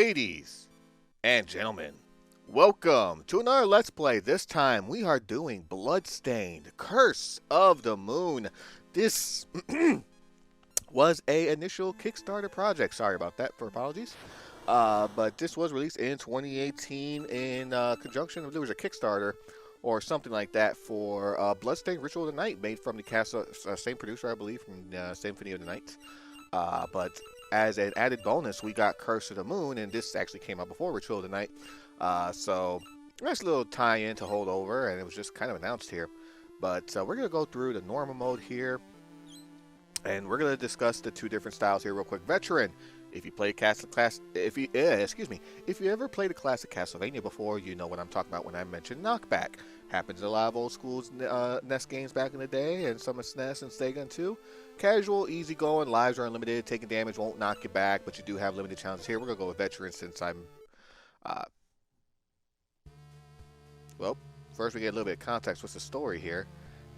Ladies and gentlemen, welcome to another Let's Play. This time we are doing Bloodstained Curse of the Moon. This was a initial Kickstarter project. Sorry about that, for apologies. But this was released in 2018 in conjunction. There was a Kickstarter or something like that for Bloodstained Ritual of the Night, made from the same producer, I believe, from Symphony of the Night. But as an added bonus, we got Curse of the Moon, and this actually came out before Ritual of the Night. So nice little tie-in to hold over, and it was just kind of announced here. But we're gonna go through the normal mode here, and we're gonna discuss the two different styles here real quick. Veteran, if you play if you ever played a classic Castlevania before, you know what I'm talking about when I mention knockback. Happens in a lot of old school NES games back in the day, and some of SNES and Sega too. Casual, easygoing, lives are unlimited, taking damage won't knock you back, but you do have limited challenges here. We're gonna go with Veteran since I'm well, first we get a little bit of context. What's the story here?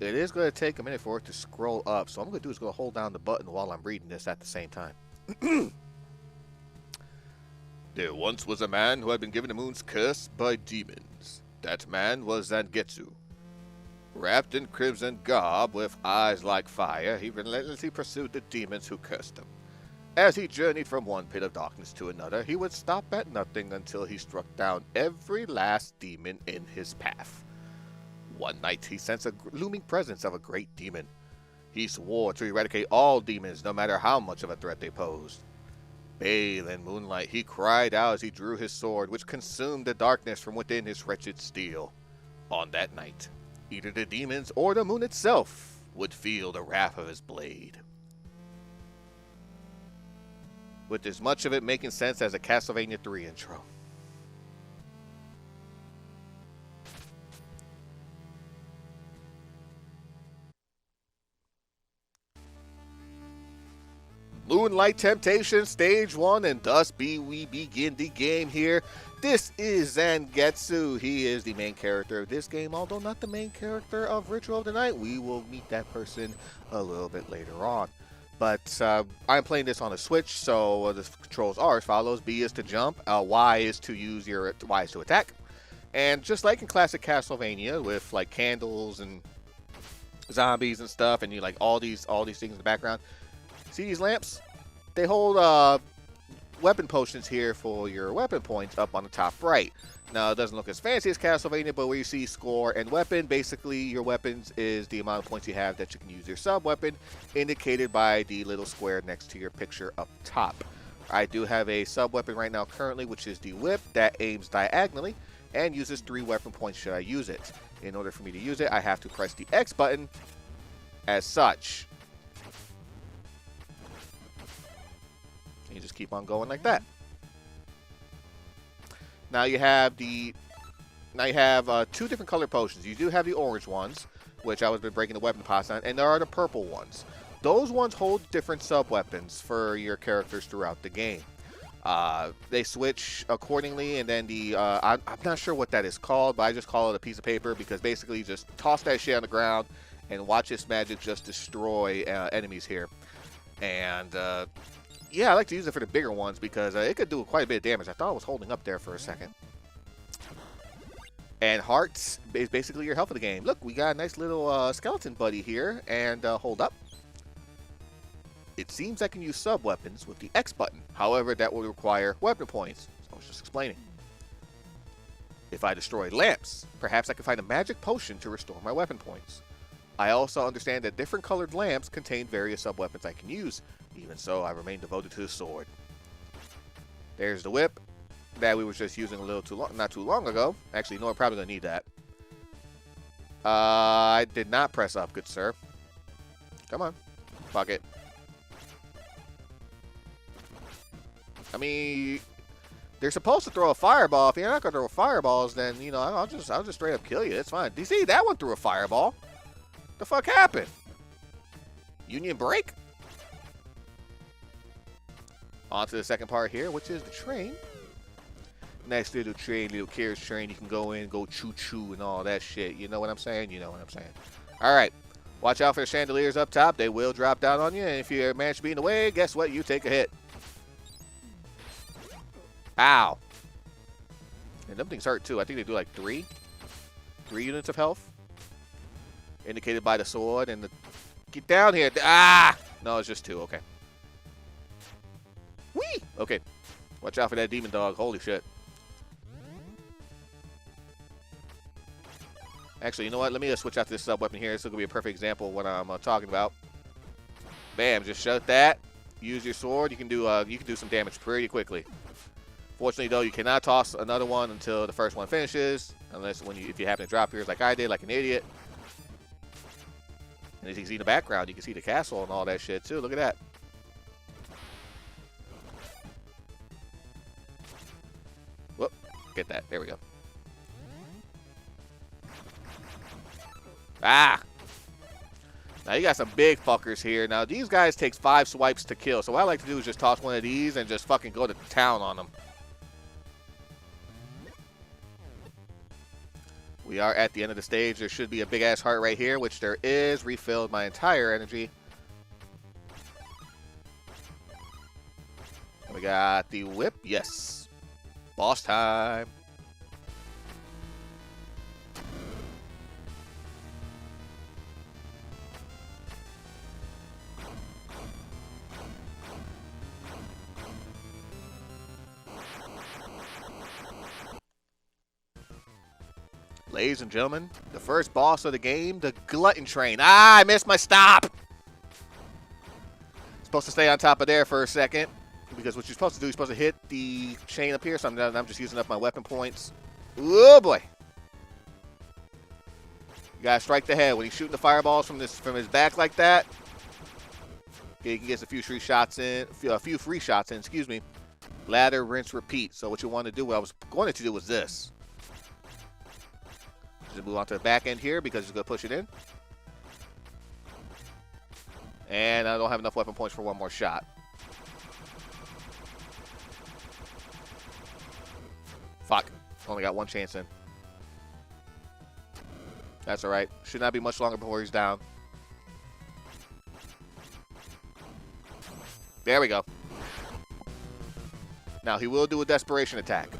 It is going to take a minute for it to scroll up, so what I'm going to do is go hold down the button while I'm reading this at the same time. There once was a man who had been given the moon's curse by demons. That man was Zangetsu. Wrapped in crimson garb, with eyes like fire, he relentlessly pursued the demons who cursed him. As he journeyed from one pit of darkness to another, he would stop at nothing until he struck down every last demon in his path. One night he sensed a looming presence of a great demon. He swore to eradicate all demons, no matter how much of a threat they posed. Bathed in moonlight, he cried out as he drew his sword, which consumed the darkness from within his wretched steel. On that night, either the demons or the moon itself would feel the wrath of his blade. With as much of it making sense as a Castlevania 3 intro. Moonlight Temptation Stage 1, and thus we begin the game here. This is Zangetsu. He is the main character of this game, although not the main character of Ritual of the Night. We will meet that person a little bit later on. But I'm playing this on a Switch, so the controls are as follows. B is to jump, Y is to use your Y is to attack. And just like in classic Castlevania, with like candles and zombies and stuff, and you like all these things in the background. See these lamps? They hold weapon potions here for your weapon points up on the top right. Now, it doesn't look as fancy as Castlevania, but where you see score and weapon, basically your weapons is the amount of points you have that you can use your sub-weapon, indicated by the little square next to your picture up top. I do have a sub-weapon right now currently, which is the whip that aims diagonally and uses 3 weapon points should I use it. In order for me to use it, I have to press the X button as such. And you just keep on going like that. Now you have two different color potions. You do have the orange ones, which I was been breaking the weapon pots on, and there are the purple ones. Those ones hold different sub-weapons for your characters throughout the game. They switch accordingly, and then I'm not sure what that is called, but I just call it a piece of paper because basically you just toss that shit on the ground and watch this magic just destroy enemies here. And yeah, I like to use it for the bigger ones because it could do quite a bit of damage. I thought it was holding up there for a second. And hearts is basically your health of the game. Look, we got a nice little skeleton buddy here. And hold up. It seems I can use sub-weapons with the X button. However, that will require weapon points. So I was just explaining. If I destroy lamps, perhaps I can find a magic potion to restore my weapon points. I also understand that different colored lamps contain various sub-weapons I can use. Even so, I remain devoted to the sword. There's the whip that we were just using not too long ago. Actually, no, I'm probably going to need that. I did not press up, good sir. Come on. Fuck it. I mean, they're supposed to throw a fireball. If you're not going to throw fireballs, then, you know, I'll just straight up kill you. It's fine. Do you see that one threw a fireball? The fuck happened? Union break? On to the second part here, which is the train. Nice little train, little carriage train. You can go in, go choo-choo and all that shit. You know what I'm saying? You know what I'm saying. All right. Watch out for the chandeliers up top. They will drop down on you. And if you manage to be in the way, guess what? You take a hit. Ow. And them things hurt too. I think they do like 3 units of health. Indicated by the sword and the... Get down here. Ah! No, it's just 2. Okay. Whee! Okay. Watch out for that demon dog. Holy shit. Actually, you know what? Let me switch out to this sub-weapon here. This is going to be a perfect example of what I'm talking about. Bam. Just shut that. Use your sword. You can do some damage pretty quickly. Fortunately, though, you cannot toss another one until the first one finishes. Unless if you happen to drop yours like I did, like an idiot. And as you can see in the background, you can see the castle and all that shit, too. Look at that. Whoop. Get that. There we go. Ah! Now you got some big fuckers here. Now these guys takes 5 swipes to kill. So what I like to do is just toss one of these and just fucking go to town on them. We are at the end of the stage. There should be a big ass heart right here, which there is. Refilled my entire energy. We got the whip. Yes. Boss time. Ladies and gentlemen, the first boss of the game, the Glutton Train. Ah, I missed my stop. Supposed to stay on top of there for a second. Because what you're supposed to do, you're supposed to hit the chain up here. So I'm just using up my weapon points. Oh, boy. You gotta strike the head. When he's shooting the fireballs from his back like that, okay, you can get a few free shots in. Excuse me. Ladder, rinse, repeat. So what you want to do, what I was going to do was this. Just move on to the back end here because it's going to push it in. And I don't have enough weapon points for one more shot. Fuck. Only got one chance in. That's alright. Should not be much longer before he's down. There we go. Now he will do a desperation attack.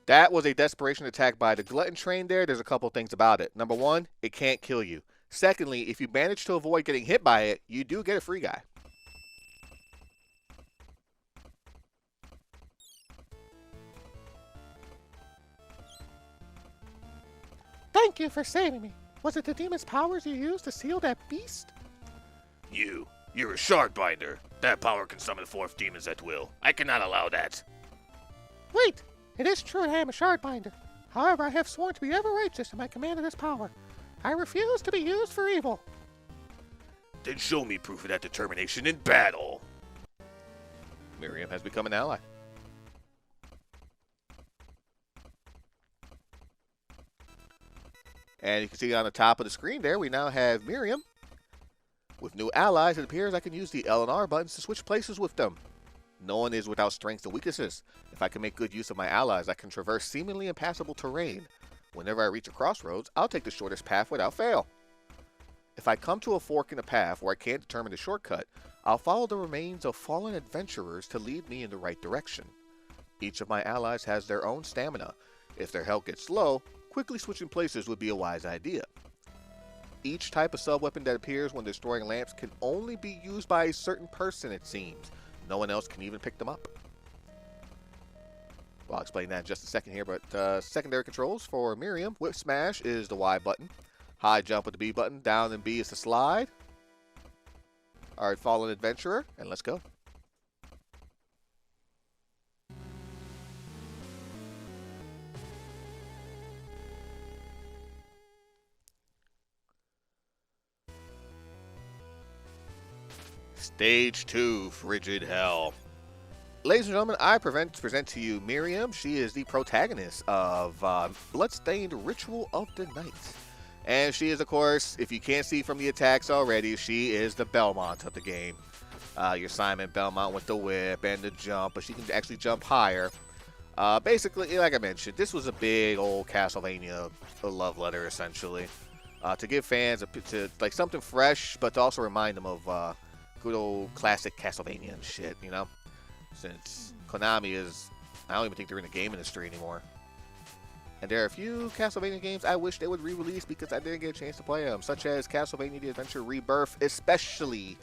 That was a desperation attack by the Glutton Train there. There's a couple things about it. Number one, it can't kill you. Secondly, if you manage to avoid getting hit by it, you do get a free guy. Thank you for saving me. Was it the demon's powers you used to seal that beast? You're a shardbinder. That power can summon forth demons at will. I cannot allow that. Wait! It is true that I am a shardbinder. However, I have sworn to be ever righteous in my command of this power. I refuse to be used for evil. Then show me proof of that determination in battle. Miriam has become an ally. And you can see on the top of the screen there, we now have Miriam. With new allies, it appears I can use the L and R buttons to switch places with them. No one is without strengths and weaknesses. If I can make good use of my allies, I can traverse seemingly impassable terrain. Whenever I reach a crossroads, I'll take the shortest path without fail. If I come to a fork in a path where I can't determine the shortcut, I'll follow the remains of fallen adventurers to lead me in the right direction. Each of my allies has their own stamina. If their health gets low, quickly switching places would be a wise idea. Each type of sub-weapon that appears when destroying lamps can only be used by a certain person, it seems. No one else can even pick them up. Well, I'll explain that in just a second here, but secondary controls for Miriam. Whip smash is the Y button. High jump with the B button. Down and B is the slide. Alright, fallen adventurer, and let's go. Stage 2, Frigid Hell. Ladies and gentlemen, I present to you Miriam. She is the protagonist of Bloodstained Ritual of the Night. And she is, of course, if you can't see from the attacks already, she is the Belmont of the game. Your Simon Belmont with the whip and the jump, but she can actually jump higher. Basically, like I mentioned, this was a big old Castlevania love letter, essentially, to give fans like something fresh, but to also remind them of good old classic Castlevania and shit. You know, since Konami is, I don't even think they're in the game industry anymore. And there are a few Castlevania games I wish they would re-release because I didn't get a chance to play them, such as Castlevania The Adventure Rebirth, especially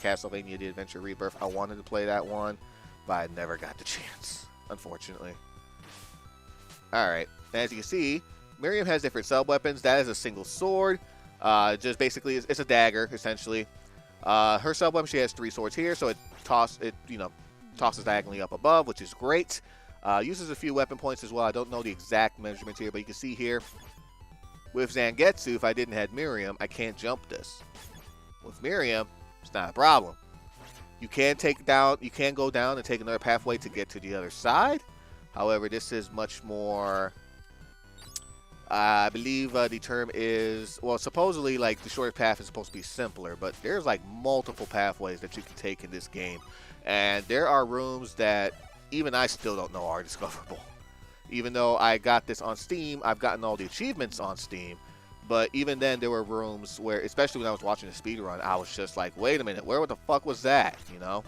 Castlevania The Adventure Rebirth. I wanted to play that one, but I never got the chance, unfortunately. Alright, as you can see, Miriam has different sub-weapons. That is a single sword. Just basically, it's a dagger, essentially. Her sub-weapon, she has 3 swords here, so it tosses diagonally up above, which is great. Uses a few weapon points as well. I don't know the exact measurements here, but you can see here, with Zangetsu, if I didn't have Miriam, I can't jump this. With Miriam, it's not a problem. You can go down and take another pathway to get to the other side. However, this is much more, I believe the term is, well, supposedly, like, the shortest path is supposed to be simpler, but there's, like, multiple pathways that you can take in this game. And there are rooms that even I still don't know are discoverable. Even though I got this on Steam, I've gotten all the achievements on Steam, but even then there were rooms where, especially when I was watching the speedrun, I was just like, wait a minute, where the fuck was that, you know?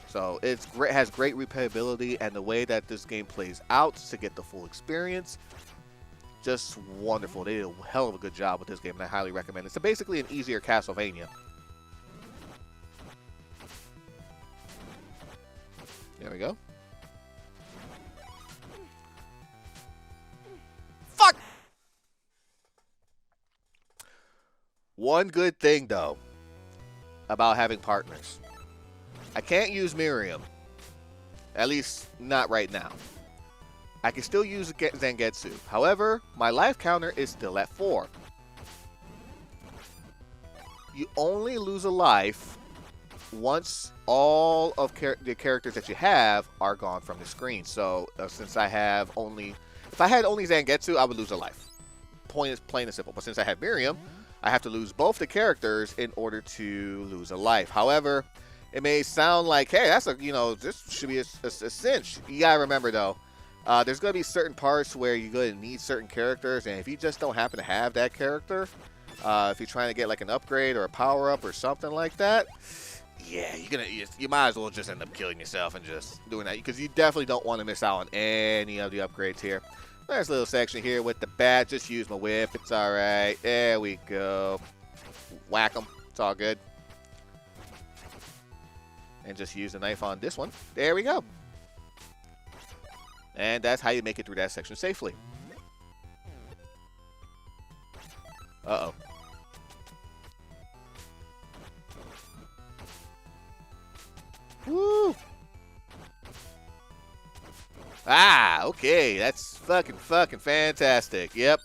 So it's great, has great replayability, and the way that this game plays out to get the full experience, just wonderful. They did a hell of a good job with this game, and I highly recommend it. It's basically an easier Castlevania. There we go. Fuck! One good thing, though, about having partners. I can't use Miriam. At least, not right now. I can still use Zangetsu. However, my life counter is still at 4. You only lose a life once all of the characters that you have are gone from the screen. So, since I have only... If I had only Zangetsu, I would lose a life. Point is plain and simple. But since I have Miriam, I have to lose both the characters in order to lose a life. However, it may sound like, hey, that's a, this should be a cinch. You gotta remember, though, there's gonna be certain parts where you're gonna need certain characters, and if you just don't happen to have that character, if you're trying to get like an upgrade or a power up or something like that, yeah, you might as well just end up killing yourself and just doing that, because you definitely don't want to miss out on any of the upgrades here. There's a little section here with the bat. Just use my whip. It's all right. There we go. Whack them. It's all good. And just use the knife on this one. There we go. And that's how you make it through that section safely. Uh-oh. Woo! Ah, okay. That's fucking fantastic. Yep.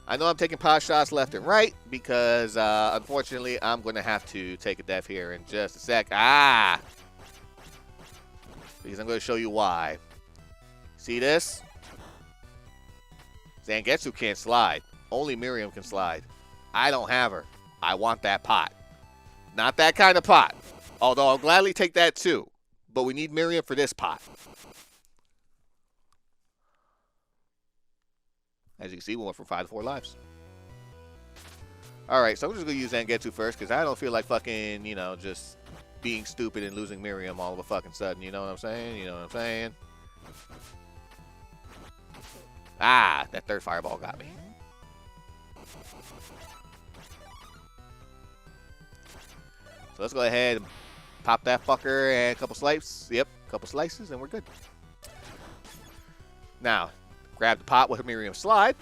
I know I'm taking pot shots left and right because, unfortunately, I'm going to have to take a death here in just a sec. Ah! Because I'm going to show you why. See this? Zangetsu can't slide. Only Miriam can slide. I don't have her. I want that pot. Not that kind of pot. Although I'll gladly take that too. But we need Miriam for this pot. As you can see, we went from 5 to 4 lives. Alright, so I'm just going to use Zangetsu first, because I don't feel like fucking, just being stupid and losing Miriam all of a fucking sudden. You know what I'm saying? You know what I'm saying? Ah, that third fireball got me. So let's go ahead and pop that fucker and a couple slices. Yep, a couple slices, and we're good. Now, grab the pot with Miriam slide.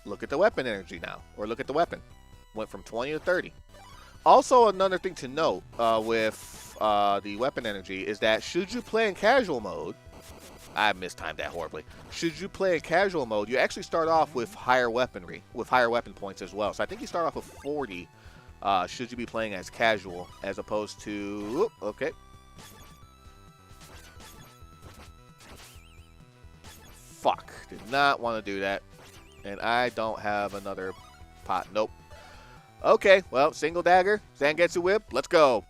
Look at the weapon energy now. Or look at the weapon. Went from 20 to 30. Also, another thing to note with the weapon energy is that should you play in casual mode, I mistimed that horribly. Should you play in casual mode, you actually start off with higher weaponry, with higher weapon points as well. So I think you start off with 40 should you be playing as casual, as opposed to... Okay. Fuck. Did not want to do that. And I don't have another pot. Nope. Okay, well, single dagger, Zangetsu whip, let's go.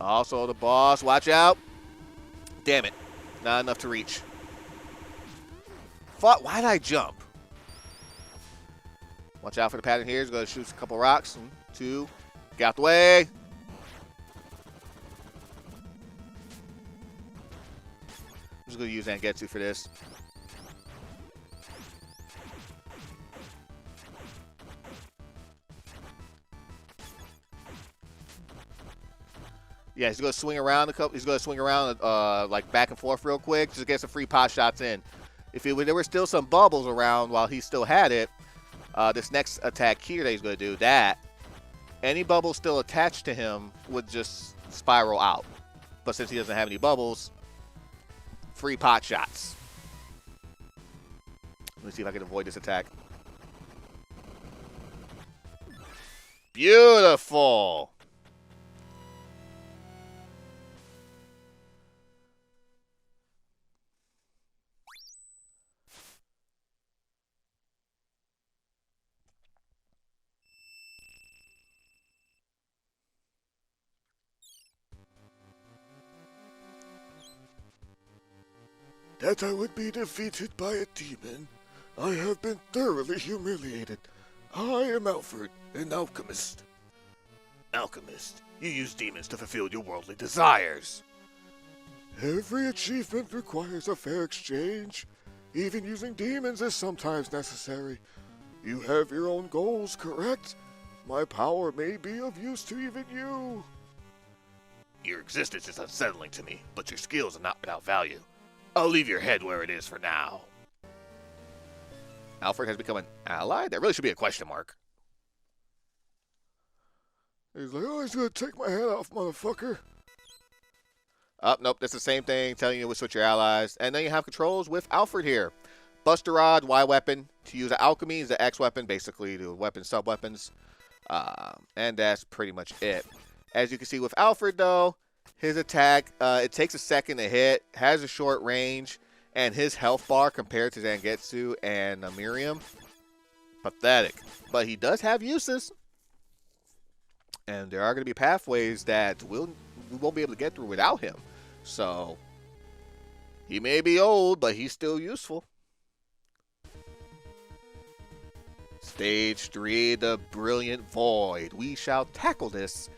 Also the boss. Watch out. Damn it. Not enough to reach. Fuck. Why did I jump? Watch out for the pattern here. He's going to shoot a couple rocks. 1, 2. Get out the way. I'm just going to use Angetsu for this. Yeah, he's going to swing around a couple. He's going to swing around like back and forth real quick just to get some free pot shots in. If there were still some bubbles around while he still had it, this next attack here that he's going to do, that any bubble still attached to him would just spiral out. But since he doesn't have any bubbles, free pot shots. Let me see if I can avoid this attack. Beautiful. That I would be defeated by a demon. I have been thoroughly humiliated. I am Alfred, an alchemist. Alchemist, you use demons to fulfill your worldly desires. Every achievement requires a fair exchange. Even using demons is sometimes necessary. You have your own goals, correct? My power may be of use to even you. Your existence is unsettling to me, but your skills are not without value. I'll leave your head where it is for now. Alfred has become an ally? That really should be a question mark. He's like, oh, he's gonna take my head off, motherfucker. Oh, nope, that's the same thing, telling you to switch your allies. And then you have controls with Alfred here. Buster Rod, Y weapon. To use alchemy is the X weapon, basically the weapon sub-weapons. And that's pretty much it. As you can see with Alfred, though, his attack, it takes a second to hit, has a short range, and his health bar compared to Zangetsu and Miriam, pathetic. But he does have uses. And there are going to be pathways that we won't be able to get through without him. So, he may be old, but he's still useful. Stage 3, the Brilliant Void. We shall tackle this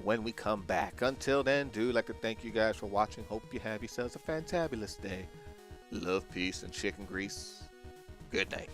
when we come back. Until then, do like to thank you guys for watching. Hope you have yourselves a fantabulous day. Love, peace, and chicken grease. Good night.